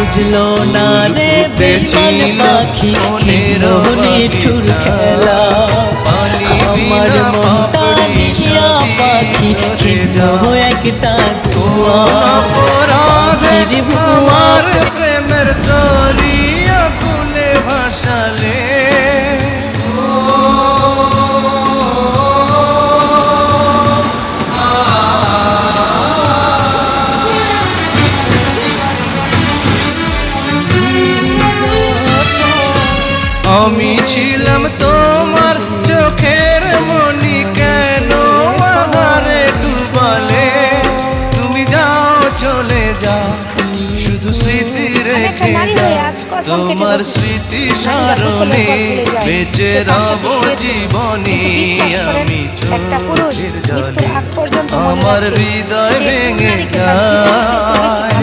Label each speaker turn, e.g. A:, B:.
A: বুঝলো না রে বেইমান পাখি নিঠুর খেলা আমার মনটা নিয়া পাখি খেলো একটা জোয়া
B: আমার প্রেমের দরিয়া কুলে ভাসালে আমি ছিলাম তোমার চোখের মনি, কেন আধারে ডুবালে? তুমি যাও চলে যাও, শুধু স্মৃতি রেখে যাও। তোমার স্মৃতি স্মরণে বেঁচে রব জীবনী। আমি চোখের জলে আমার হৃদয় ভেঙে যায়।